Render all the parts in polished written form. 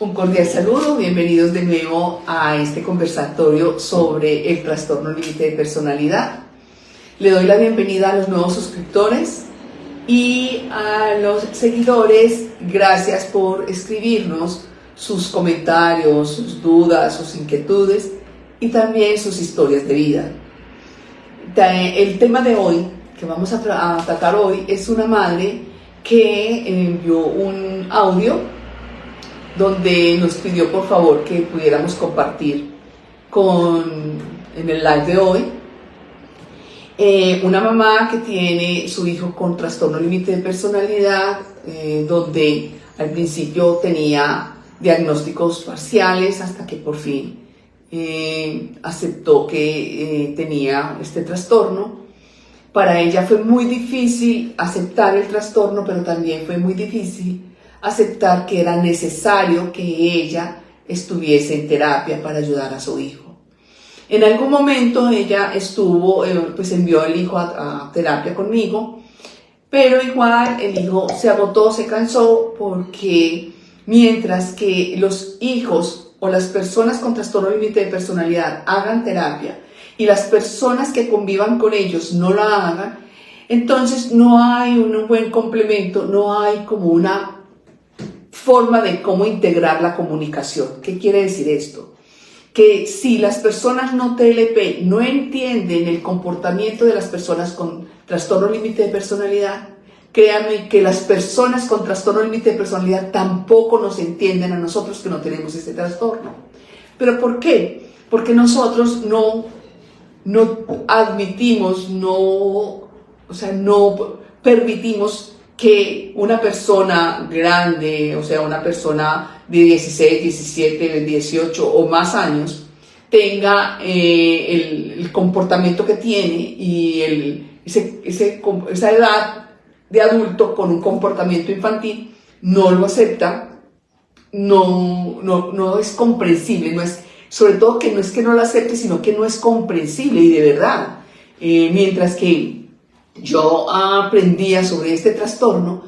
Un cordial saludo, bienvenidos de nuevo a este conversatorio sobre el trastorno límite de personalidad. Le doy la bienvenida a los nuevos suscriptores y a los seguidores. Gracias por escribirnos sus comentarios, sus dudas, sus inquietudes y también sus historias de vida. El tema de hoy, que vamos a tratar hoy, es una madre que envió un audio donde nos pidió por favor que pudiéramos compartir en el live de hoy. Una mamá que tiene su hijo con trastorno límite de personalidad, donde al principio tenía diagnósticos parciales hasta que por fin aceptó que tenía este trastorno. Para ella fue muy difícil aceptar el trastorno, pero también fue muy difícil aceptar que era necesario que ella estuviese en terapia para ayudar a su hijo. En algún momento ella envió al hijo a terapia conmigo, pero igual el hijo se agotó, se cansó, porque mientras que los hijos o las personas con trastorno límite de personalidad hagan terapia y las personas que convivan con ellos no la hagan, entonces no hay un buen complemento, no hay como una forma de cómo integrar la comunicación. ¿Qué quiere decir esto? Que si las personas no TLP no entienden el comportamiento de las personas con trastorno límite de personalidad, créanme que las personas con trastorno límite de personalidad tampoco nos entienden a nosotros que no tenemos este trastorno. ¿Pero por qué? Porque nosotros no admitimos, no permitimos que una persona grande, o sea, una persona de 16, 17, 18 o más años, tenga el comportamiento que tiene y esa edad de adulto con un comportamiento infantil, no lo acepta, no es comprensible, sobre todo que no es que no lo acepte, sino que no es comprensible y de verdad. Mientras que yo aprendía sobre este trastorno,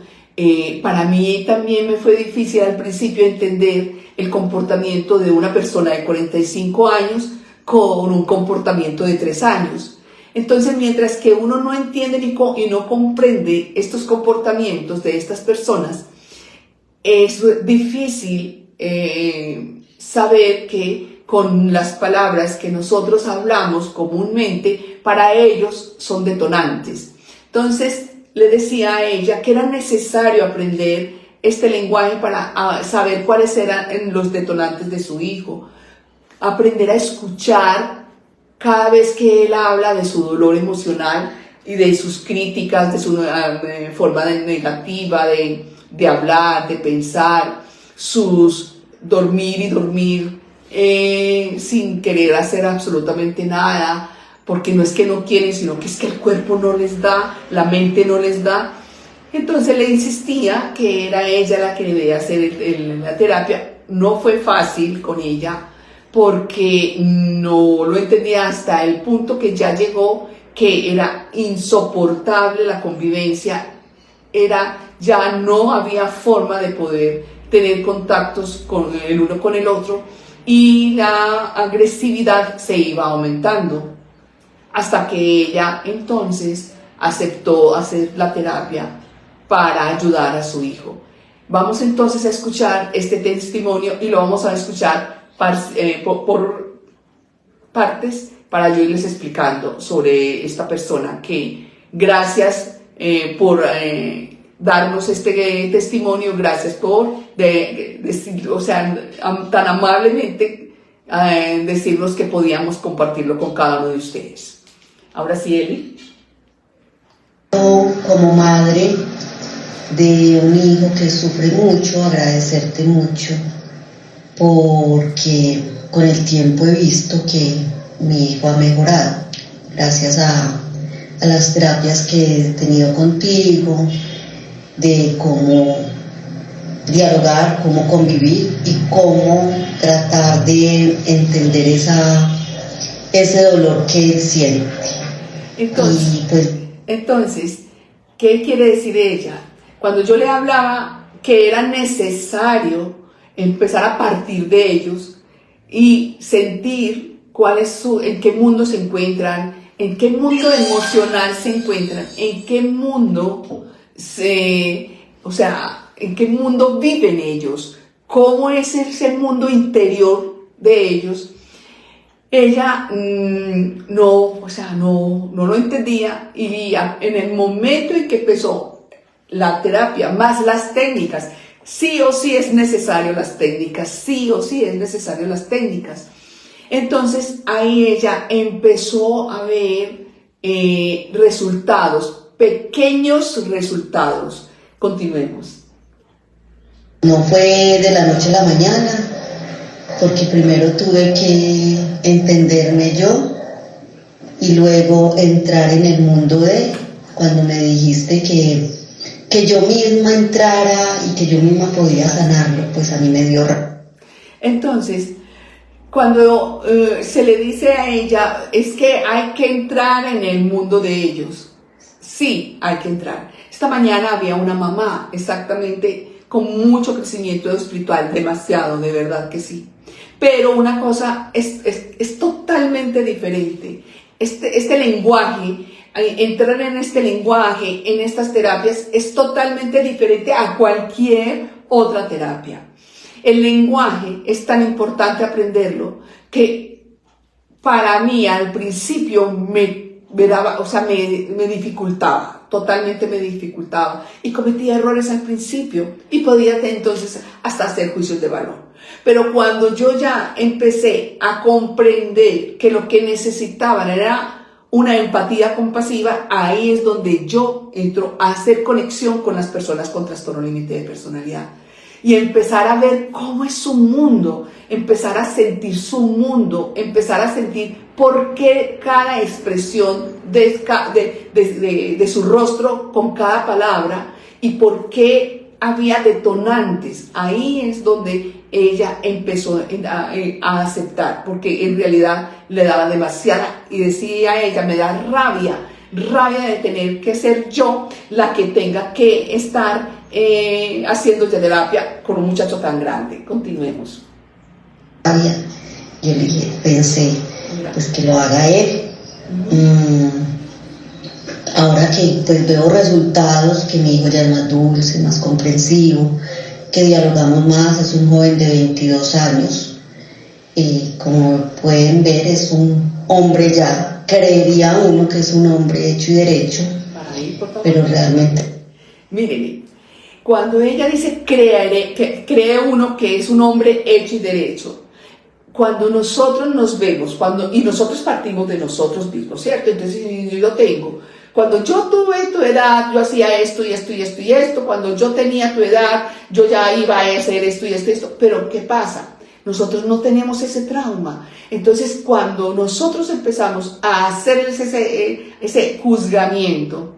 para mí también me fue difícil al principio entender el comportamiento de una persona de 45 años con un comportamiento de 3 años. Entonces, mientras que uno no entiende y no comprende estos comportamientos de estas personas, es difícil saber que con las palabras que nosotros hablamos comúnmente, para ellos son detonantes. Entonces le decía a ella que era necesario aprender este lenguaje para saber cuáles eran los detonantes de su hijo, aprender a escuchar cada vez que él habla de su dolor emocional y de sus críticas, de su forma negativa de hablar, de pensar, sus dormir sin querer hacer absolutamente nada, porque no es que no quieren, sino que es que el cuerpo no les da, la mente no les da. Entonces le insistía que era ella la que debía hacer la terapia. No fue fácil con ella, porque no lo entendía hasta el punto que ya llegó, que era insoportable la convivencia, ya no había forma de poder tener contactos con el uno con el otro, y la agresividad se iba aumentando, hasta que ella entonces aceptó hacer la terapia para ayudar a su hijo. Vamos entonces a escuchar este testimonio y lo vamos a escuchar por partes para yo irles explicando sobre esta persona que gracias por darnos este testimonio, gracias por tan amablemente decirnos que podíamos compartirlo con cada uno de ustedes. Ahora sí, Eli. Como madre de un hijo que sufre mucho, agradecerte mucho, porque con el tiempo he visto que mi hijo ha mejorado gracias a las terapias que he tenido contigo, de cómo dialogar, cómo convivir y cómo tratar de entender ese dolor que él siente. Entonces, ¿qué quiere decir ella? Cuando yo le hablaba que era necesario empezar a partir de ellos y sentir en qué mundo se encuentran, en qué mundo emocional se encuentran, en qué mundo en qué mundo viven ellos, cómo es ese mundo interior de ellos. Ella no lo entendía, y en el momento en que empezó la terapia más las técnicas, sí o sí es necesario las técnicas, sí o sí es necesario las técnicas. Entonces ahí ella empezó a ver resultados, pequeños resultados. Continuemos. No fue de la noche a la mañana, porque primero tuve que entenderme yo y luego entrar en el mundo de, cuando me dijiste que yo misma entrara y que yo misma podía sanarlo, pues a mí me dio rabia. Entonces, cuando se le dice a ella, es que hay que entrar en el mundo de ellos. Sí, hay que entrar. Esta mañana había una mamá, exactamente, con mucho crecimiento espiritual, demasiado, de verdad que sí. Pero una cosa es totalmente diferente. Este lenguaje, entrar en este lenguaje, en estas terapias, es totalmente diferente a cualquier otra terapia. El lenguaje es tan importante aprenderlo que para mí al principio me dificultaba, totalmente me dificultaba, y cometía errores al principio y podía entonces hasta hacer juicios de valor. Pero cuando yo ya empecé a comprender que lo que necesitaban era una empatía compasiva, ahí es donde yo entro a hacer conexión con las personas con trastorno límite de personalidad y empezar a ver cómo es su mundo, empezar a sentir su mundo, empezar a sentir por qué cada expresión de su rostro con cada palabra y por qué había detonantes. Ahí es donde ella empezó a aceptar, porque en realidad le daba demasiada, y decía ella, me da rabia de tener que ser yo la que tenga que estar haciendo terapia con un muchacho tan grande. Continuemos. Yo le dije, pensé, pues que lo haga él. Ahora que pues veo resultados, que mi hijo ya es más dulce, más comprensivo, que dialogamos más, es un joven de 22 años. Y como pueden ver, es un hombre ya, creería uno que es un hombre hecho y derecho, pero realmente... Mírenme, cuando ella dice cree uno que es un hombre hecho y derecho, cuando nosotros nos vemos, y nosotros partimos de nosotros mismos, ¿cierto? Entonces yo lo tengo. Cuando yo tuve tu edad, yo hacía esto y esto y esto y esto. Cuando yo tenía tu edad, yo ya iba a hacer esto y esto y esto. Pero ¿qué pasa? Nosotros no tenemos ese trauma. Entonces, cuando nosotros empezamos a hacer ese juzgamiento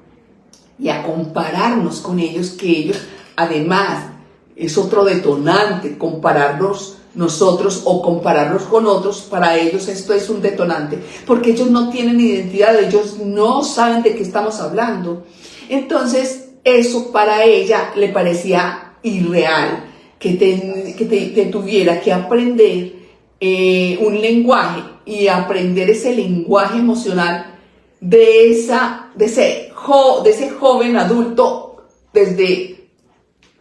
y a compararnos con ellos, que ellos, además, es otro detonante, compararnos nosotros o compararnos con otros, para ellos esto es un detonante, porque ellos no tienen identidad, ellos no saben de qué estamos hablando. Entonces, eso para ella le parecía irreal, que tuviera que aprender un lenguaje y aprender ese lenguaje emocional de ese joven adulto desde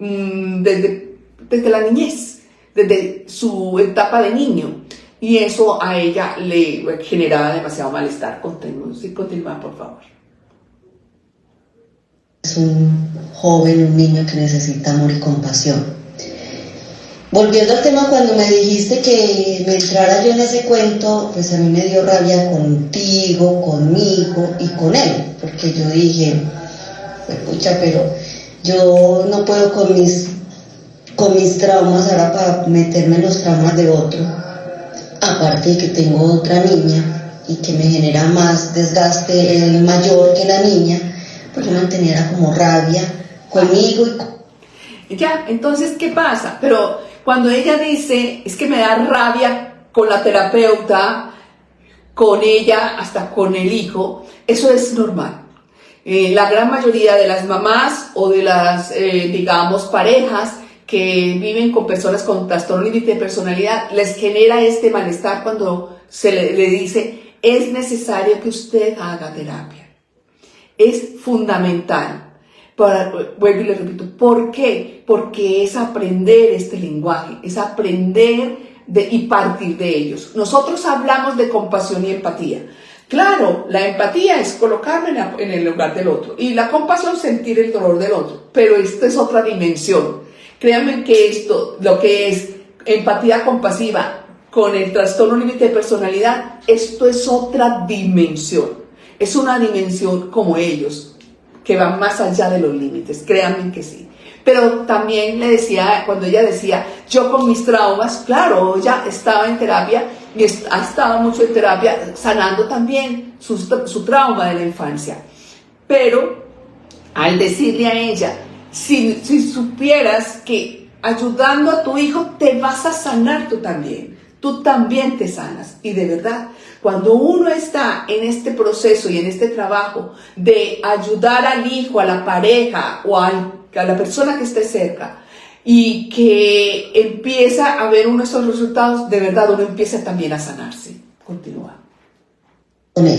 la niñez, desde su etapa de niño, y eso a ella le generaba demasiado malestar. Continúa, por favor. Es un joven, un niño que necesita amor y compasión. Volviendo al tema, cuando me dijiste que me entrara yo en ese cuento, pues a mí me dio rabia contigo, conmigo y con él, porque yo dije, pues pucha, pero yo no puedo con mis traumas ahora para meterme en los traumas de otro, aparte de que tengo otra niña y que me genera más desgaste el mayor que la niña, pues yo mantenía como rabia conmigo y ya. Entonces, ¿qué pasa? Pero cuando ella dice, es que me da rabia con la terapeuta, con ella, hasta con el hijo, eso es normal. La gran mayoría de las mamás o de las, digamos, parejas que viven con personas con trastorno límite de personalidad, les genera este malestar cuando se le dice, es necesario que usted haga terapia. Es fundamental. Vuelvo y le repito, ¿por qué? Porque es aprender este lenguaje, es aprender y partir de ellos. Nosotros hablamos de compasión y empatía. Claro, la empatía es colocarme en el lugar del otro y la compasión sentir el dolor del otro, pero esto es otra dimensión. Créanme que esto, lo que es empatía compasiva con el trastorno límite de personalidad, esto es otra dimensión. Es una dimensión como ellos, que va más allá de los límites, créanme que sí. Pero también le decía, cuando ella decía, yo con mis traumas, claro, ella estaba en terapia y ha estado mucho en terapia, sanando también su trauma de la infancia. Pero al decirle a ella, si supieras que ayudando a tu hijo te vas a sanar tú también te sanas. Y de verdad, cuando uno está en este proceso y en este trabajo de ayudar al hijo, a la pareja o a la persona que esté cerca y que empieza a ver uno de esos resultados, de verdad uno empieza también a sanarse. Continúa. Con él.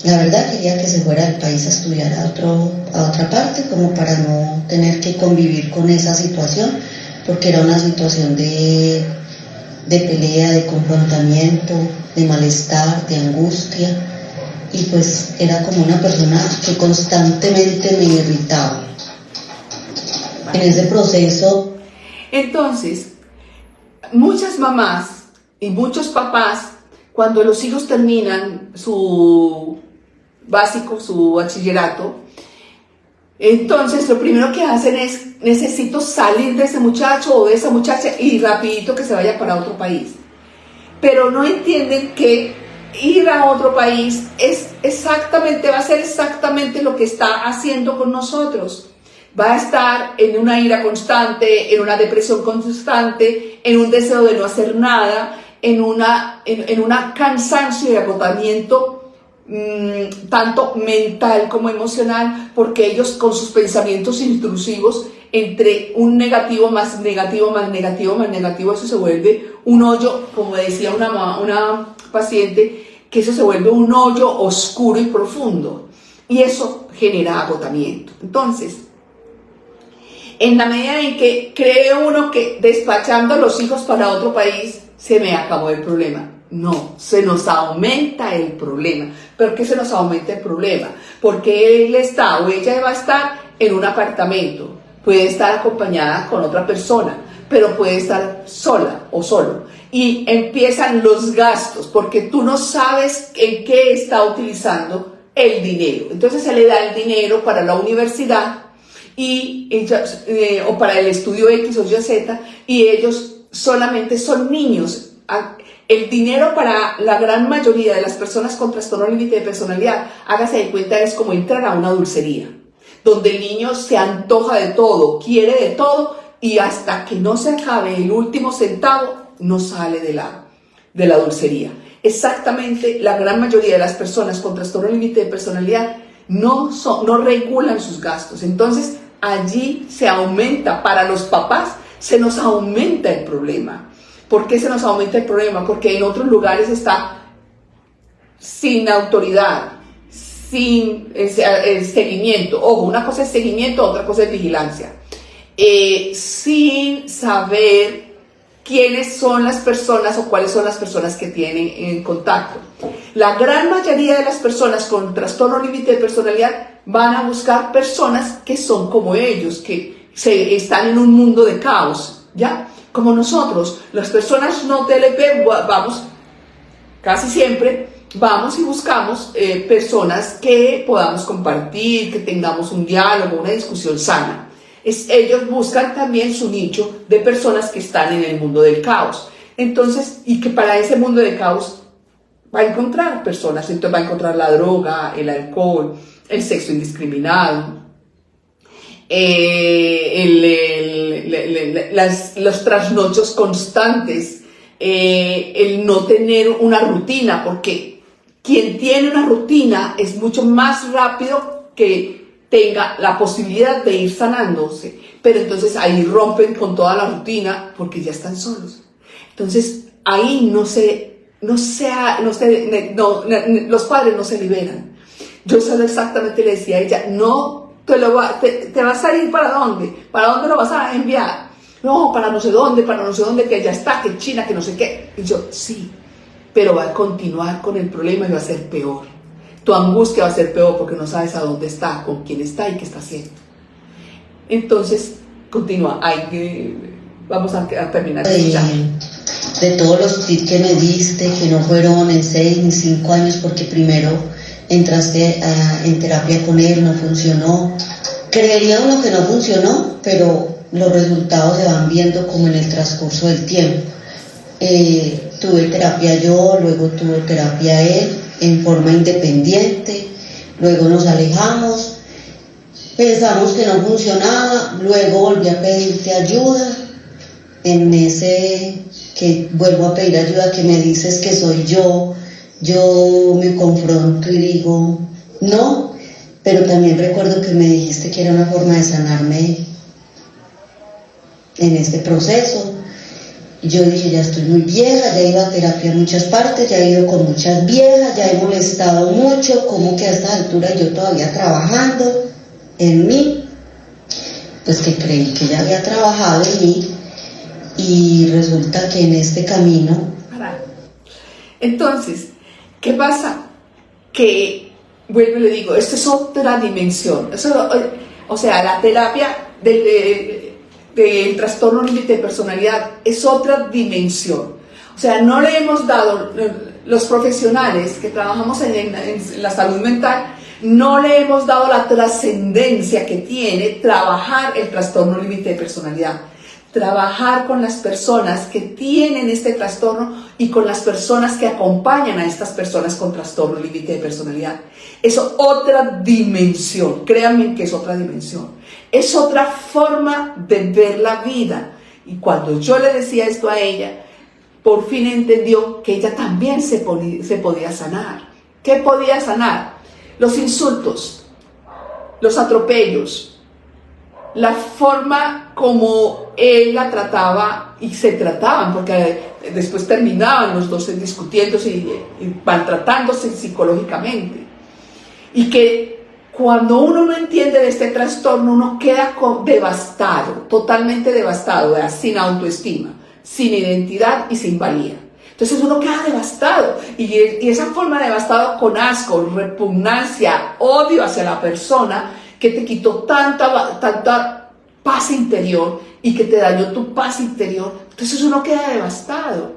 La verdad quería que se fuera del país a estudiar a otra parte, como para no tener que convivir con esa situación, porque era una situación de pelea, de confrontamiento, de malestar, de angustia, y pues era como una persona que constantemente me irritaba. En ese proceso. Entonces, muchas mamás y muchos papás, cuando los hijos terminan su básico, su bachillerato, entonces lo primero que hacen es, necesito salir de ese muchacho o de esa muchacha y rapidito que se vaya para otro país. Pero no entienden que ir a otro país va a ser exactamente lo que está haciendo con nosotros. Va a estar en una ira constante, en una depresión constante, en un deseo de no hacer nada, en una cansancio y agotamiento, tanto mental como emocional, porque ellos con sus pensamientos intrusivos, entre un negativo más negativo más negativo más negativo, eso se vuelve un hoyo, como decía una paciente, que eso se vuelve un hoyo oscuro y profundo, y eso genera agotamiento. Entonces, en la medida en que cree uno que despachando a los hijos para otro país, se me acabó el problema. No, se nos aumenta el problema. ¿Por qué se nos aumenta el problema? Porque él está o ella va a estar en un apartamento, puede estar acompañada con otra persona, pero puede estar sola o solo. Y empiezan los gastos, porque tú no sabes en qué está utilizando el dinero. Entonces se le da el dinero para la universidad o para el estudio X o Y, Z, y ellos solamente son niños. El dinero para la gran mayoría de las personas con trastorno límite de personalidad, hágase de cuenta, es como entrar a una dulcería, donde el niño se antoja de todo, quiere de todo, y hasta que no se acabe el último centavo, no sale de la dulcería. Exactamente, la gran mayoría de las personas con trastorno límite de personalidad no regulan sus gastos. Entonces, allí se aumenta, para los papás, se nos aumenta el problema. ¿Por qué se nos aumenta el problema? Porque en otros lugares está sin autoridad, sin seguimiento. Ojo, una cosa es seguimiento, otra cosa es vigilancia. Sin saber quiénes son las personas o cuáles son las personas que tienen en contacto. La gran mayoría de las personas con trastorno límite de personalidad van a buscar personas que son como ellos, que están en un mundo de caos, ¿ya? Como nosotros, las personas no TLP, vamos, casi siempre, vamos y buscamos personas que podamos compartir, que tengamos un diálogo, una discusión sana. Ellos buscan también su nicho de personas que están en el mundo del caos. Entonces, y que para ese mundo de caos va a encontrar personas, entonces va a encontrar la droga, el alcohol, el sexo indiscriminado, los trasnochos constantes, el no tener una rutina, porque quien tiene una rutina es mucho más rápido que tenga la posibilidad de ir sanándose, pero entonces ahí rompen con toda la rutina porque ya están solos. Entonces ahí los padres no se liberan. Yo solo exactamente le decía a ella, no, te vas a ir ¿para dónde? ¿Para dónde lo vas a enviar? No, para no sé dónde, que ya está, que China, que no sé qué. Y yo, sí, pero va a continuar con el problema y va a ser peor. Tu angustia va a ser peor porque no sabes a dónde está, con quién está y qué está haciendo. Entonces, continúa. Vamos a terminar. De todos los tips que me diste, que no fueron en 6 ni 5 años, porque primero entraste en terapia con él, no funcionó. Creería uno que no funcionó, pero los resultados se van viendo como en el transcurso del tiempo. Tuve terapia yo, luego tuvo terapia él, en forma independiente, luego nos alejamos, pensamos que no funcionaba, luego volví a pedirte ayuda, en ese que vuelvo a pedir ayuda, que me dices que soy yo me confronto y digo, no, pero también recuerdo que me dijiste que era una forma de sanarme en este proceso. Yo dije, ya estoy muy vieja, ya he ido a terapia en muchas partes, ya he ido con muchas viejas, ya he molestado mucho, como que a esta altura yo todavía trabajando en mí, pues que creí que ya había trabajado en mí y resulta que en este camino... Entonces, ¿qué pasa? Que, vuelvo y le digo, esto es otra dimensión, o sea, la terapia del trastorno límite de personalidad es otra dimensión. O sea, no le hemos dado, los profesionales que trabajamos en la salud mental, no le hemos dado la trascendencia que tiene trabajar el trastorno límite de personalidad. Trabajar con las personas que tienen este trastorno y con las personas que acompañan a estas personas con trastorno límite de personalidad. Es otra dimensión, créanme que es otra dimensión. Es otra forma de ver la vida. Y cuando yo le decía esto a ella, por fin entendió que ella también se podía sanar. ¿Qué podía sanar? Los insultos, los atropellos, la forma como él la trataba y se trataban, porque después terminaban los dos discutiéndose y maltratándose psicológicamente. Y que cuando uno no entiende de este trastorno, uno queda devastado, totalmente devastado, sin autoestima, sin identidad y sin valía. Entonces uno queda devastado y esa forma devastado con asco, repugnancia, odio hacia la persona que te quitó tanta paz interior y que te dañó tu paz interior. Entonces uno queda devastado.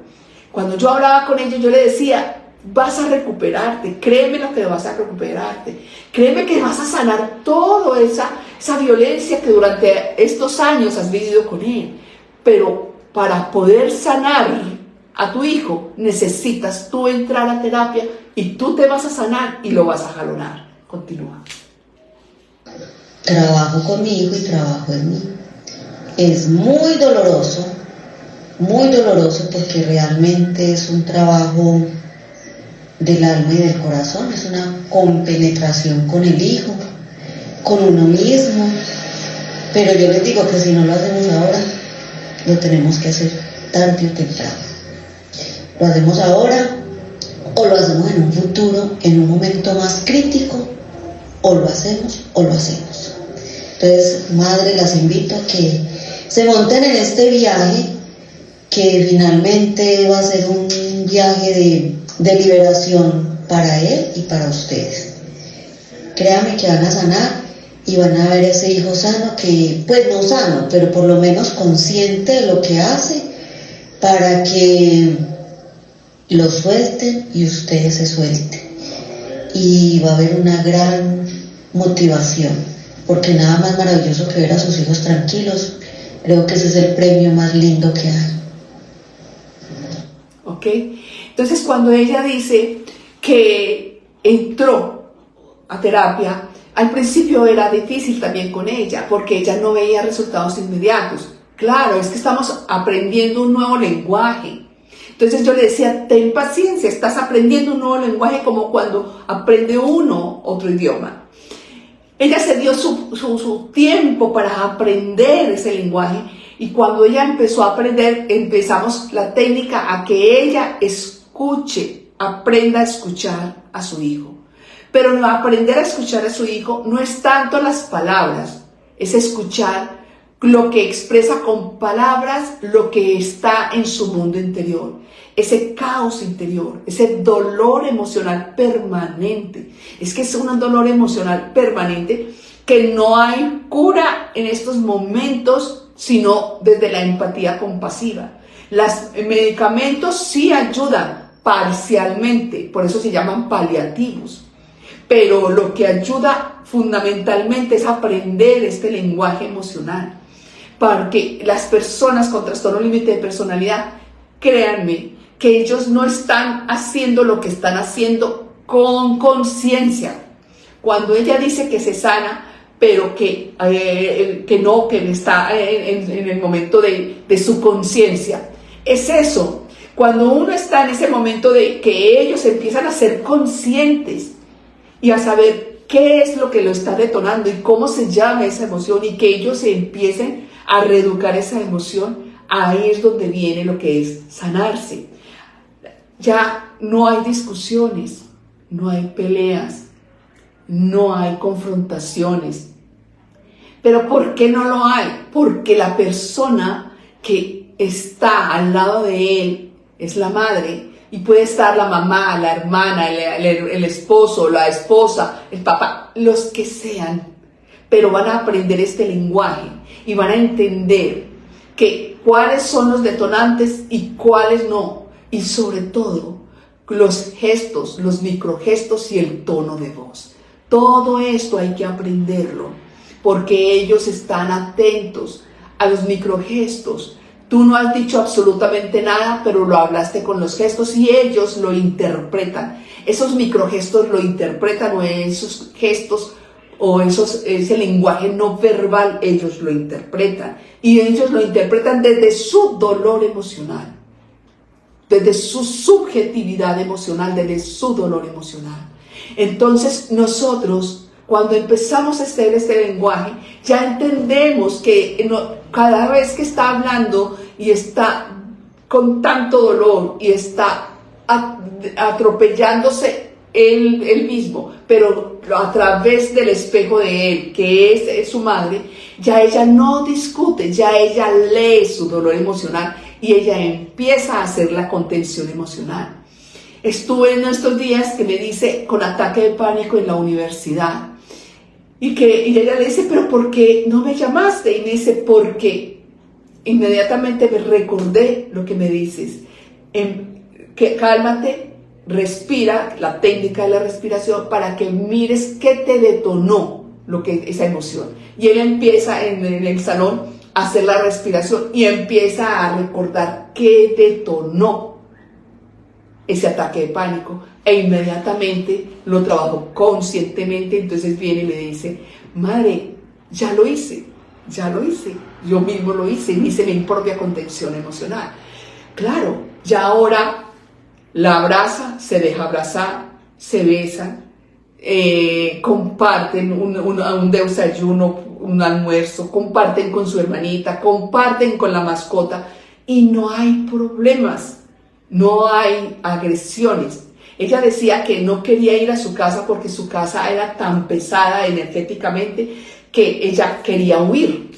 Cuando yo hablaba con ella, yo le decía, vas a recuperarte, créeme lo que vas a recuperarte, créeme que vas a sanar toda esa violencia que durante estos años has vivido con él. Pero para poder sanar a tu hijo, necesitas tú entrar a terapia y tú te vas a sanar y lo vas a jalonar. Continúa. Trabajo con mi hijo y trabajo en mí. Es muy doloroso porque realmente es un trabajo del alma y del corazón, es una compenetración con el hijo, con uno mismo, pero yo les digo que si no lo hacemos ahora, lo tenemos que hacer tarde o temprano. Lo hacemos ahora o lo hacemos en un futuro, en un momento más crítico, o lo hacemos o lo hacemos. Entonces, madre, las invito a que se monten en este viaje, que finalmente va a ser un viaje de liberación para él y para ustedes. Créanme que van a sanar y van a ver ese hijo sano, que pues no sano, pero por lo menos consciente de lo que hace, para que lo suelten y ustedes se suelten. Y va a haber una gran motivación, porque nada más maravilloso que ver a sus hijos tranquilos. Creo que ese es el premio más lindo que hay. ¿Ok? Entonces, cuando ella dice que entró a terapia, al principio era difícil también con ella, porque ella no veía resultados inmediatos. Claro, es que estamos aprendiendo un nuevo lenguaje. Entonces yo le decía, ten paciencia, estás aprendiendo un nuevo lenguaje como cuando aprende uno otro idioma. Ella se dio su tiempo para aprender ese lenguaje, y cuando ella empezó a aprender, empezamos la técnica a que ella escuche, aprenda a escuchar a su hijo. Pero no, aprender a escuchar a su hijo no es tanto las palabras, es escuchar lo que expresa con palabras, lo que está en su mundo interior, ese caos interior, ese dolor emocional permanente. Es que es un dolor emocional permanente que no hay cura en estos momentos, sino desde la empatía compasiva. Los medicamentos sí ayudan parcialmente, por eso se llaman paliativos, pero lo que ayuda fundamentalmente es aprender este lenguaje emocional, para que las personas con trastorno límite de personalidad, créanme, que ellos no están haciendo lo que están haciendo con conciencia. Cuando ella dice que se sana, pero que no, que está en el momento de su conciencia, es eso. Cuando uno está en ese momento de que ellos empiezan a ser conscientes y a saber qué es lo que lo está detonando y cómo se llama esa emoción, y que ellos se empiecen a reeducar esa emoción, ahí es donde viene lo que es sanarse. Ya no hay discusiones, no hay peleas, no hay confrontaciones. ¿Pero por qué no lo hay? Porque la persona que está al lado de él es la madre, y puede estar la mamá, la hermana, el esposo, la esposa, el papá, los que sean, pero van a aprender este lenguaje y van a entender que cuáles son los detonantes y cuáles no, y sobre todo los gestos, los microgestos y el tono de voz. Todo esto hay que aprenderlo, porque ellos están atentos a los microgestos. Tú no has dicho absolutamente nada, pero lo hablaste con los gestos y ellos lo interpretan. Esos microgestos lo interpretan, o esos gestos o ese lenguaje no verbal, ellos lo interpretan. Y ellos lo interpretan desde su dolor emocional, desde su subjetividad emocional, desde su dolor emocional. Entonces nosotros, cuando empezamos a hacer este lenguaje, ya entendemos que cada vez que está hablando y está con tanto dolor y está atropellándose él mismo, pero a través del espejo de él, que es su madre, ya ella no discute, ya ella lee su dolor emocional y ella empieza a hacer la contención emocional. Estuve en estos días que me dice con ataque de pánico en la universidad, y ella le dice, pero ¿por qué no me llamaste? Y me dice, porque inmediatamente me recordé lo que me dices, que cálmate, respira, la técnica de la respiración, para que mires qué te detonó esa emoción. Y él empieza en el salón a hacer la respiración y empieza a recordar qué detonó ese ataque de pánico, e inmediatamente lo trabajó conscientemente. Entonces viene y le dice, madre, ya lo hice, yo mismo lo hice mi propia contención emocional. Claro, ya ahora la abraza, se deja abrazar, se besan, comparten un desayuno, un almuerzo, comparten con su hermanita, comparten con la mascota, y no hay problemas. No hay agresiones. Ella decía que no quería ir a su casa porque su casa era tan pesada energéticamente que ella quería huir.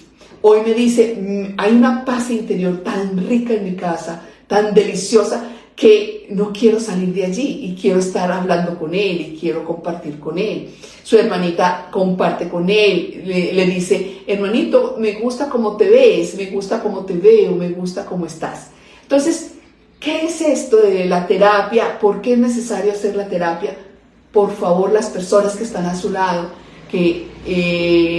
Hoy me dice, hay una paz interior tan rica en mi casa, tan deliciosa, que no quiero salir de allí y quiero estar hablando con él y quiero compartir con él. Su hermanita comparte con él, le dice, hermanito, me gusta cómo te ves, me gusta cómo te veo, me gusta cómo estás. Entonces, ¿qué es esto de la terapia? ¿Por qué es necesario hacer la terapia? Por favor, las personas que están a su lado, que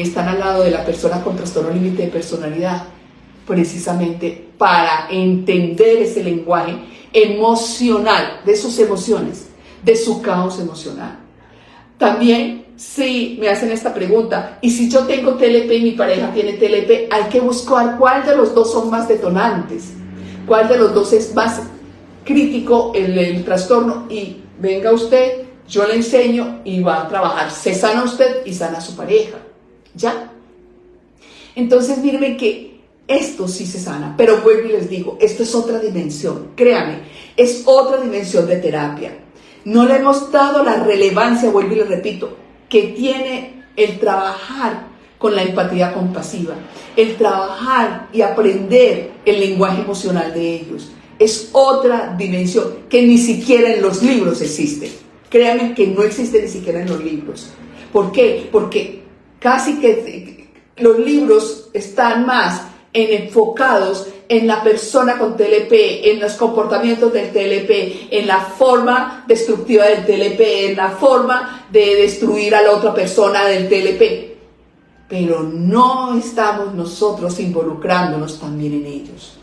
están al lado de la persona con trastorno límite de personalidad, precisamente para entender ese lenguaje emocional, de sus emociones, de su caos emocional. También, si me hacen esta pregunta, y si yo tengo TLP y mi pareja tiene TLP, hay que buscar cuál de los dos son más detonantes, cuál de los dos es más crítico el trastorno, y venga usted yo le enseño y va a trabajar, se sana usted y sana a su pareja, ¿ya? Entonces miren que esto sí se sana, pero vuelvo y les digo, esto es otra dimensión, créanme, es otra dimensión de terapia. No le hemos dado la relevancia, vuelvo y les repito, que tiene el trabajar con la empatía compasiva, el trabajar y aprender el lenguaje emocional de ellos. Es otra dimensión que ni siquiera en los libros existe. Créanme que no existe ni siquiera en los libros. ¿Por qué? Porque casi que los libros están más enfocados en la persona con TLP, en los comportamientos del TLP, en la forma destructiva del TLP, en la forma de destruir a la otra persona del TLP. Pero no estamos nosotros involucrándonos también en ellos.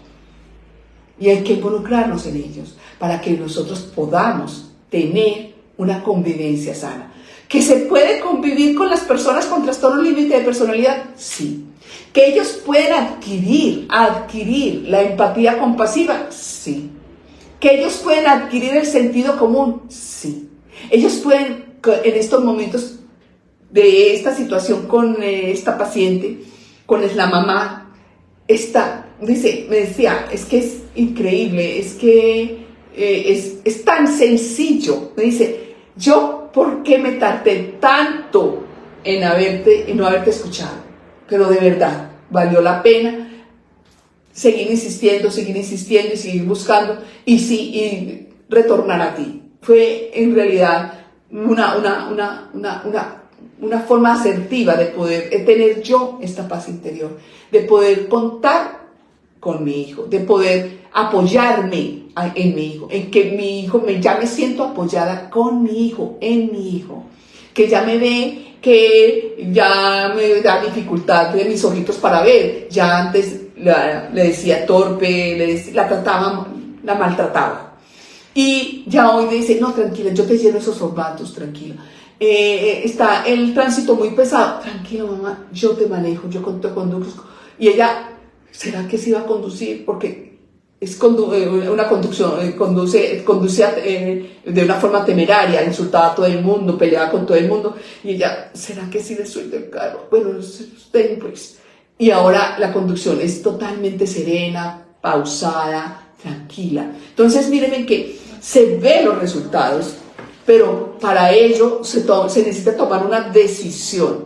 Y hay que involucrarnos en ellos para que nosotros podamos tener una convivencia sana. ¿Que se puede convivir con las personas con trastorno límite de personalidad? Sí. ¿Que ellos pueden adquirir la empatía compasiva? Sí. ¿Que ellos pueden adquirir el sentido común? Sí. Ellos pueden, en estos momentos de esta situación con esta paciente, con la mamá, me decía, es que es increíble, es que es tan sencillo. Me dice, yo, ¿por qué me tardé tanto en no haberte escuchado? Pero de verdad, valió la pena seguir insistiendo y seguir buscando y retornar a ti. Fue en realidad una forma asertiva de poder tener yo esta paz interior, de poder contar con mi hijo, de poder apoyarme en mi hijo, en que mi hijo ya me siento apoyada con mi hijo, en mi hijo, que ya me ve, que ya me da dificultad de mis ojitos para ver. Ya antes le decía torpe, la maltrataba. Y ya hoy me dice, no, tranquila, yo te lleno esos formatos, tranquila. Está el tránsito muy pesado, tranquila mamá, yo te manejo, yo te conduzco. Y ella, ¿será que sí va a conducir? Porque es una conducción, conduce de una forma temeraria, insultaba a todo el mundo, peleaba con todo el mundo. Y ella, ¿será que sí le suelta el carro? Bueno, usted pues. Y ahora la conducción es totalmente serena, pausada, tranquila. Entonces mírenme que se ven los resultados, pero para ello se necesita tomar una decisión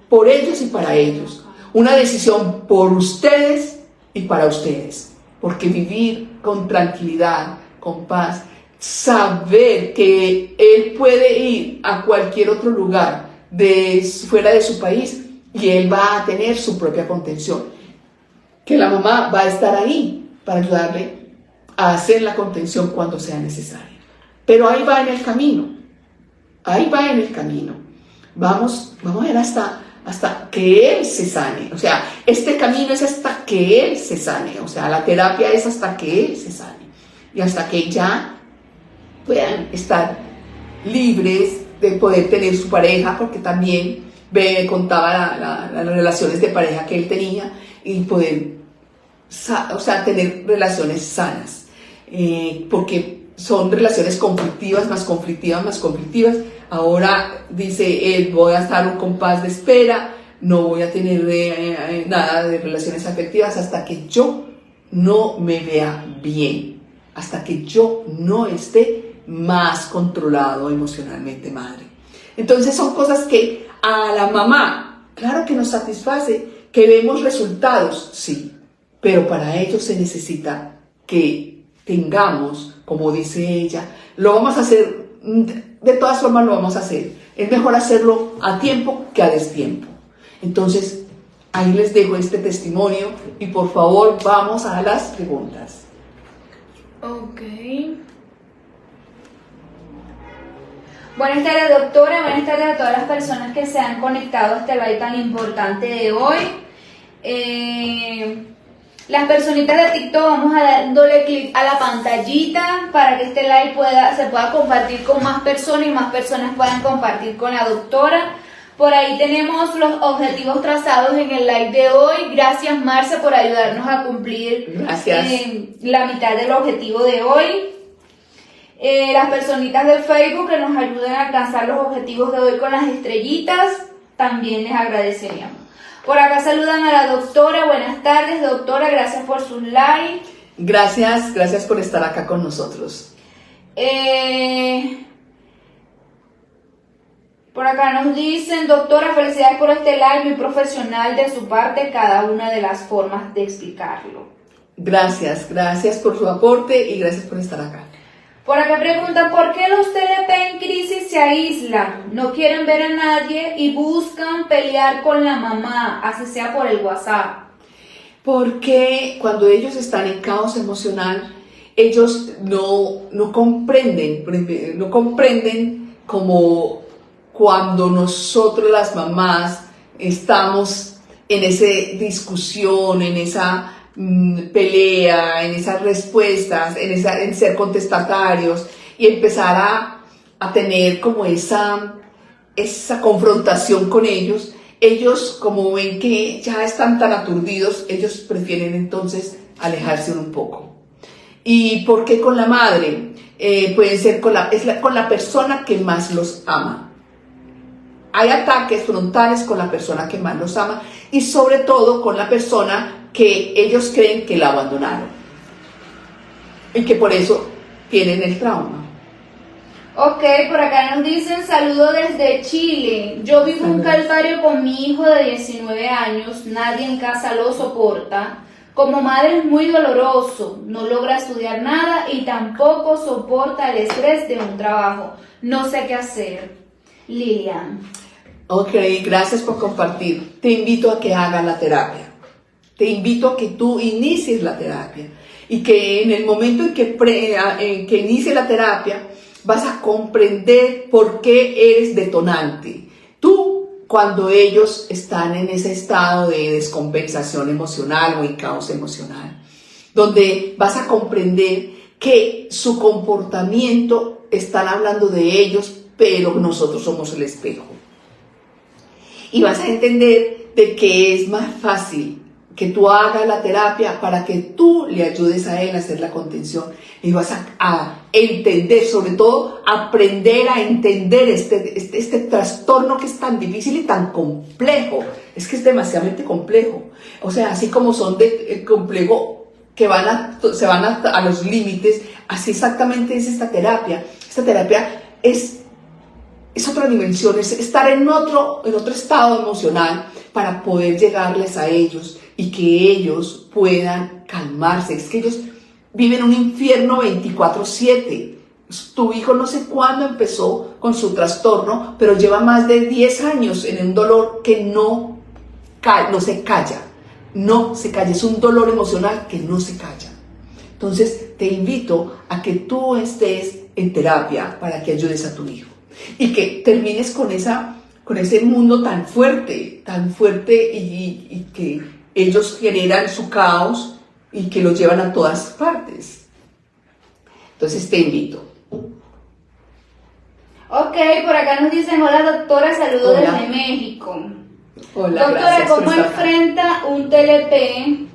por ellos y para ellos, una decisión por ustedes y para ustedes, porque vivir con tranquilidad, con paz, saber que él puede ir a cualquier otro lugar fuera de su país y él va a tener su propia contención, que la mamá va a estar ahí para ayudarle a hacer la contención cuando sea necesaria. Pero ahí va en el camino, vamos a ver hasta que él se sane. O sea, este camino es hasta que él se sane. O sea, la terapia es hasta que él se sane. Y hasta que ya puedan estar libres de poder tener su pareja, porque también me contaba las relaciones de pareja que él tenía, y poder tener relaciones sanas. Porque son relaciones conflictivas. Ahora dice él, voy a estar un compás de espera, no voy a tener nada de relaciones afectivas hasta que yo no me vea bien, hasta que yo no esté más controlado emocionalmente, madre. Entonces son cosas que a la mamá, claro que nos satisface, que vemos resultados, sí, pero para ello se necesita que tengamos, como dice ella, lo vamos a hacer. De todas formas lo vamos a hacer. Es mejor hacerlo a tiempo que a destiempo. Entonces, ahí les dejo este testimonio y por favor vamos a las preguntas. Ok. Buenas tardes, doctora. Buenas tardes a todas las personas que se han conectado a este live tan importante de hoy. Las personitas de TikTok, vamos a dándole clic a la pantallita para que este live se pueda compartir con más personas y más personas puedan compartir con la doctora. Por ahí tenemos los objetivos trazados en el live de hoy. Gracias, Marce, por ayudarnos a cumplir la mitad del objetivo de hoy. Las personitas de Facebook que nos ayuden a alcanzar los objetivos de hoy con las estrellitas, también les agradeceríamos. Por acá saludan a la doctora. Buenas tardes, doctora. Gracias por sus likes. Gracias por estar acá con nosotros. Por acá nos dicen, doctora, felicidades por este live, muy profesional de su parte, cada una de las formas de explicarlo. Gracias por su aporte y gracias por estar acá. Por acá preguntan, ¿por qué los TLP en crisis se aíslan? No quieren ver a nadie y buscan pelear con la mamá, así sea por el WhatsApp. Porque cuando ellos están en caos emocional, ellos no comprenden como cuando nosotros las mamás estamos en esa discusión, en esa pelea, en esas respuestas, en ser contestatarios y empezar a tener como esa confrontación con ellos. Ellos, como ven que ya están tan aturdidos, ellos prefieren entonces alejarse un poco. ¿Y por qué con la madre? Pueden ser con la persona que más los ama. Hay ataques frontales con la persona que más los ama y sobre todo con la persona que ellos creen que la abandonaron y que por eso tienen el trauma. Ok, por acá nos dicen saludo desde Chile. Yo vivo un calvario con mi hijo de 19 años, nadie en casa lo soporta. Como madre es muy doloroso, no logra estudiar nada y tampoco soporta el estrés de un trabajo. No sé qué hacer. Lilian. Ok, gracias por compartir. Te invito a que hagas la terapia. Te invito a que tú inicies la terapia y que en el momento en que inicies la terapia vas a comprender por qué eres detonante. Tú, cuando ellos están en ese estado de descompensación emocional o en caos emocional, donde vas a comprender que su comportamiento están hablando de ellos, pero nosotros somos el espejo. Y vas a entender de que es más fácil que tú hagas la terapia para que tú le ayudes a él a hacer la contención. Y vas a entender, sobre todo, aprender a entender este trastorno que es tan difícil y tan complejo. Es que es demasiadamente complejo. O sea, así como son de complejo que se van a los límites, así exactamente es esta terapia. Esta terapia es otra dimensión, es estar en otro estado emocional para poder llegarles a ellos y que ellos puedan calmarse. Es que ellos viven un infierno 24/7. Tu hijo no sé cuándo empezó con su trastorno, pero lleva más de 10 años en un dolor que no se calla. No se calla, es un dolor emocional que no se calla. Entonces te invito a que tú estés en terapia para que ayudes a tu hijo y que termines con ese mundo tan fuerte y que ellos generan su caos y que lo llevan a todas partes. Entonces te invito. Ok, por acá nos dicen, hola doctora, saludos Hola. desde México. Hola, Doctora, ¿cómo por estar acá. enfrenta un TLP?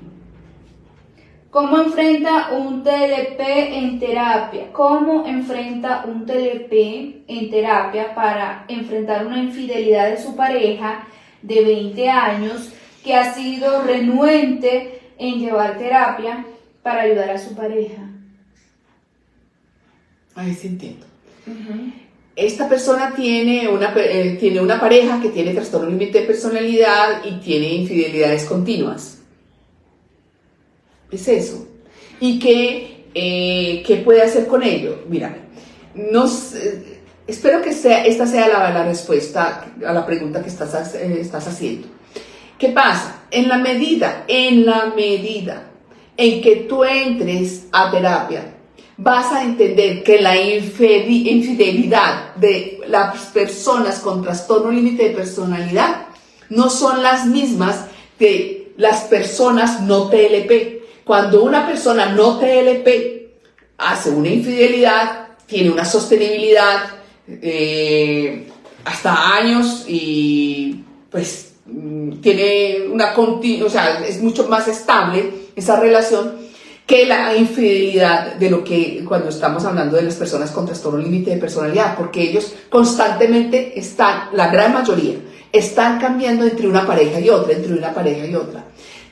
¿Cómo enfrenta un TLP en terapia? ¿Cómo enfrenta un TLP en terapia para enfrentar una infidelidad de su pareja de 20 años que ha sido renuente en llevar terapia para ayudar a su pareja? Ahí sí entiendo. Esta persona tiene una pareja que tiene trastorno límite de personalidad y tiene infidelidades continuas. Es eso. ¿Y qué puede hacer con ello? Mira, espero que esta sea la respuesta a la pregunta que estás haciendo. ¿Qué pasa? En la medida en que tú entres a terapia, vas a entender que la infidelidad de las personas con trastorno límite de personalidad no son las mismas de las personas no TLP. Cuando una persona no TLP hace una infidelidad, tiene una sostenibilidad hasta años y pues tiene es mucho más estable esa relación que la infidelidad de lo que cuando estamos hablando de las personas con trastorno límite de personalidad, porque ellos constantemente están, la gran mayoría, están cambiando entre una pareja y otra, entre una pareja y otra,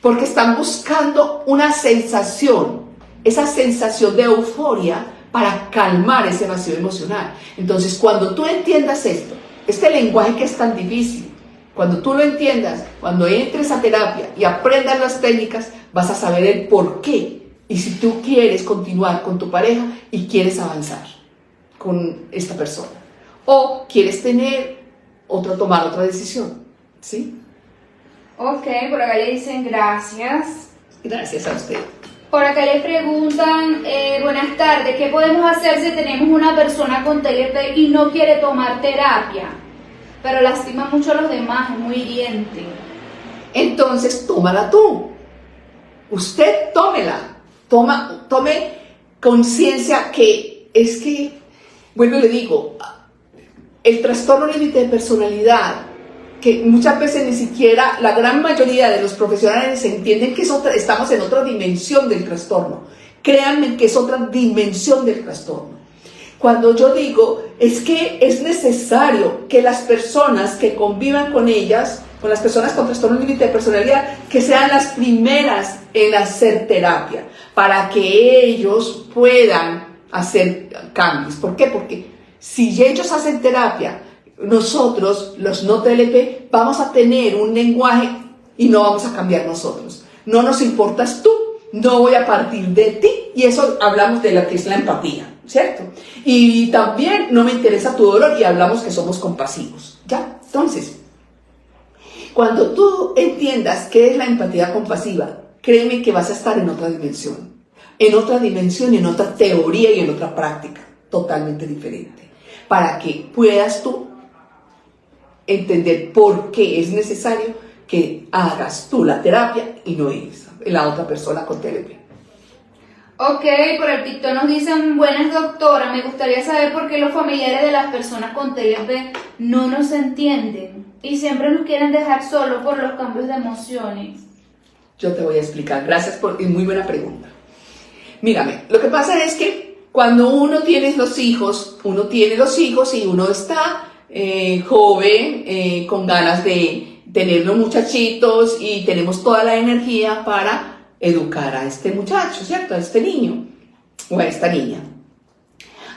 porque están buscando una sensación, esa sensación de euforia para calmar ese vacío emocional. Entonces, cuando tú entiendas esto, este lenguaje que es tan difícil, cuando tú lo entiendas, cuando entres a terapia y aprendas las técnicas, vas a saber el por qué. Y si tú quieres continuar con tu pareja y quieres avanzar con esta persona, o quieres tomar otra decisión, ¿sí? Ok, por acá le dicen gracias. Gracias a usted. Por acá le preguntan, buenas tardes, ¿qué podemos hacer si tenemos una persona con TLP y no quiere tomar terapia, pero lastima mucho a los demás, es muy hiriente? Entonces, tómala tú. Usted tómela. Tome conciencia que es que, bueno, le digo, el trastorno límite de personalidad, que muchas veces ni siquiera la gran mayoría de los profesionales entienden que estamos en otra dimensión del trastorno. Créanme que es otra dimensión del trastorno. Cuando yo digo, es que es necesario que las personas que convivan con ellas, con las personas con trastorno límite de personalidad, que sean las primeras en hacer terapia, para que ellos puedan hacer cambios. ¿Por qué? Porque si ellos hacen terapia, nosotros, los no TLP, vamos a tener un lenguaje y no vamos a cambiar nosotros. No nos importas tú, no voy a partir de ti, y eso hablamos de lo que es la empatía, ¿cierto? Y también no me interesa tu dolor y hablamos que somos compasivos, ¿ya? Entonces, cuando tú entiendas qué es la empatía compasiva, créeme que vas a estar en otra dimensión, en otra teoría y en otra práctica totalmente diferente, para que puedas tú entender por qué es necesario que hagas tú la terapia y no la otra persona con TLP. Ok, por el TikTok nos dicen, buenas doctora, me gustaría saber por qué los familiares de las personas con TLP no nos entienden y siempre nos quieren dejar solos por los cambios de emociones. Yo te voy a explicar, gracias es muy buena pregunta. Mírame, lo que pasa es que cuando uno tiene los hijos y uno está joven, con ganas de tener los muchachitos y tenemos toda la energía para educar a este muchacho, ¿cierto? A este niño o a esta niña.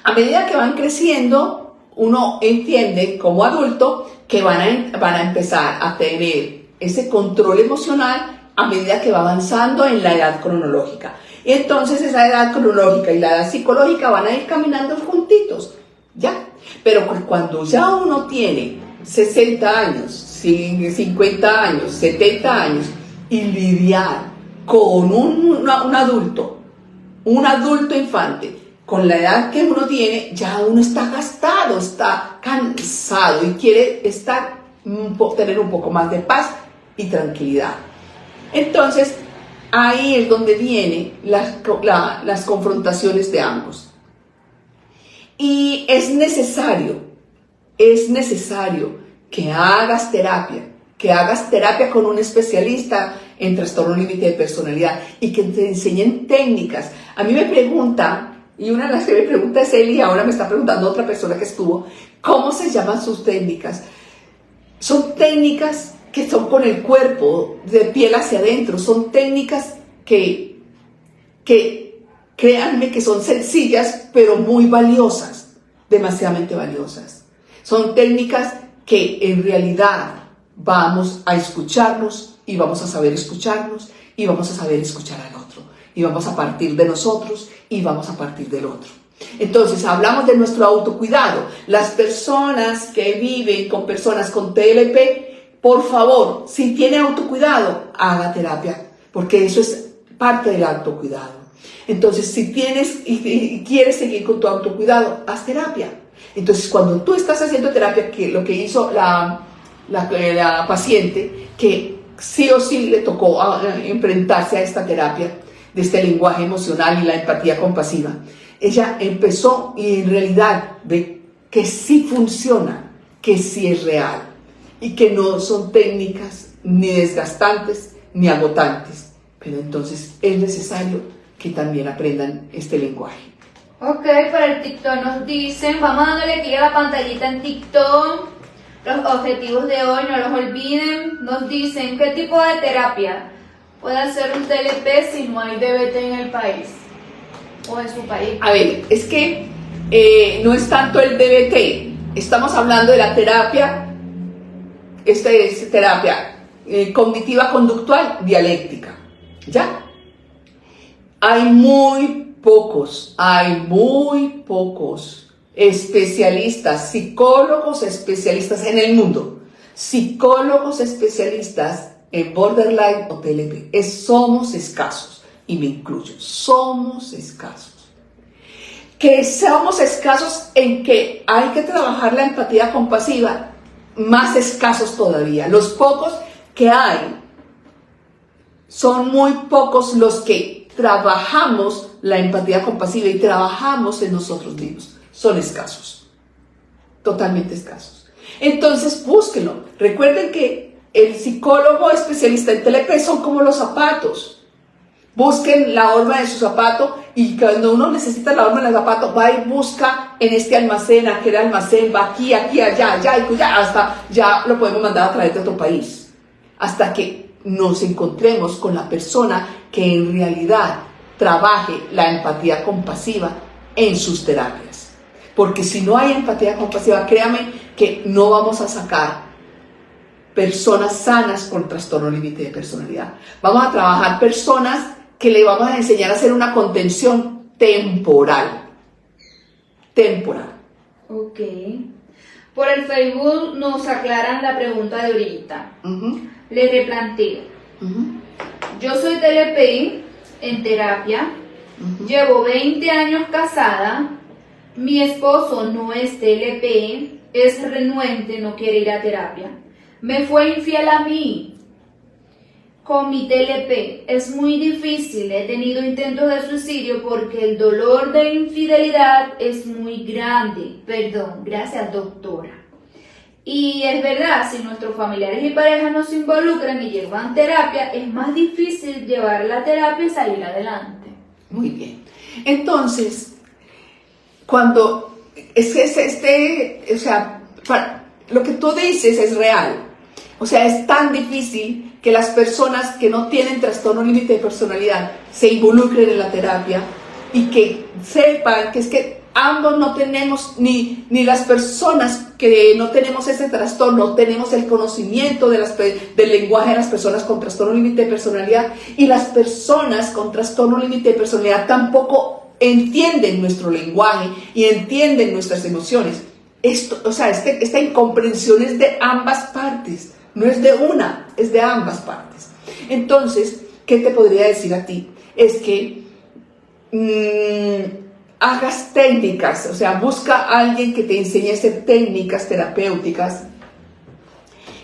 A medida que van creciendo, uno entiende como adulto que van a empezar a tener ese control emocional a medida que va avanzando en la edad cronológica. Entonces esa edad cronológica y la edad psicológica van a ir caminando juntitos, ¿ya? Pero cuando ya uno tiene 60 años, 50 años, 70 años y lidiar con un adulto infante, con la edad que uno tiene, ya uno está gastado, está cansado y quiere tener un poco más de paz y tranquilidad. Entonces, ahí es donde vienen las confrontaciones de ambos. Y es necesario que hagas terapia con un especialista en trastorno límite de personalidad y que te enseñen técnicas. A mí me pregunta, y una de las que me pregunta es él y ahora me está preguntando otra persona que estuvo, ¿cómo se llaman sus técnicas? Son técnicas que son con el cuerpo, de piel hacia adentro, son técnicas que créanme que son sencillas, pero muy valiosas, demasiadamente valiosas. Son técnicas que en realidad vamos a escucharnos y vamos a saber escucharnos y vamos a saber escuchar al otro. Y vamos a partir de nosotros y vamos a partir del otro. Entonces, hablamos de nuestro autocuidado. Las personas que viven con personas con TLP, por favor, si tiene autocuidado, haga terapia, porque eso es parte del autocuidado. Entonces, si tienes y quieres seguir con tu autocuidado, haz terapia. Entonces, cuando tú estás haciendo terapia, que lo que hizo la paciente, que sí o sí le tocó enfrentarse a esta terapia de este lenguaje emocional y la empatía compasiva, ella empezó y en realidad ve que sí funciona, que sí es real y que no son técnicas ni desgastantes ni agotantes. Pero entonces es necesario que también aprendan este lenguaje. Ok, para el TikTok nos dicen, vamos dándole aquí a la pantallita en TikTok, los objetivos de hoy, no los olviden. Nos dicen, ¿qué tipo de terapia puede hacer un TLP si no hay DBT en el país o en su país? A ver, es que no es tanto el DBT, estamos hablando de la terapia, esta es terapia cognitiva conductual dialéctica, ¿ya? Hay muy pocos especialistas, psicólogos especialistas en el mundo, psicólogos especialistas en borderline o TLP. Somos escasos, y me incluyo, somos escasos. Que somos escasos en que hay que trabajar la empatía compasiva, más escasos todavía. Los pocos que hay, son muy pocos los que trabajamos la empatía compasiva y trabajamos en nosotros mismos. Son escasos, totalmente escasos. Entonces búsquenlo. Recuerden que el psicólogo especialista en TLP son como los zapatos. Busquen la horma de su zapato, y cuando uno necesita la horma del zapato, va y busca en este almacén, aquel almacén, va aquí, allá, hasta ya lo podemos mandar a través de otro país, hasta que nos encontremos con la persona que en realidad trabaje la empatía compasiva en sus terapias. Porque si no hay empatía compasiva, créame que no vamos a sacar personas sanas con trastorno límite de personalidad. Vamos a trabajar personas que le vamos a enseñar a hacer una contención temporal. Ok. Por el Facebook nos aclaran la pregunta de ahorita. Le replanteo. Yo soy TLPI en terapia. Llevo 20 años casada. Mi esposo no es TLPI, es renuente, no quiere ir a terapia. Me fue infiel a mí con mi TLP. Es muy difícil, he tenido intentos de suicidio porque el dolor de infidelidad es muy grande. Perdón, gracias doctora. Y es verdad, si nuestros familiares y parejas nos involucran y llevan terapia, es más difícil llevar la terapia y salir adelante. Muy bien. Entonces, cuando lo que tú dices es real. O sea, es tan difícil que las personas que no tienen trastorno límite de personalidad se involucren en la terapia y que sepan que es que ambos no tenemos, ni las personas que no tenemos ese trastorno, tenemos el conocimiento del lenguaje de las personas con trastorno límite de personalidad, y las personas con trastorno límite de personalidad tampoco entienden nuestro lenguaje y entienden nuestras emociones. Esta incomprensión es de ambas partes, no es de una, es de ambas partes. Entonces, ¿qué te podría decir a ti? Es que hagas técnicas, o sea, busca a alguien que te enseñe a hacer técnicas terapéuticas,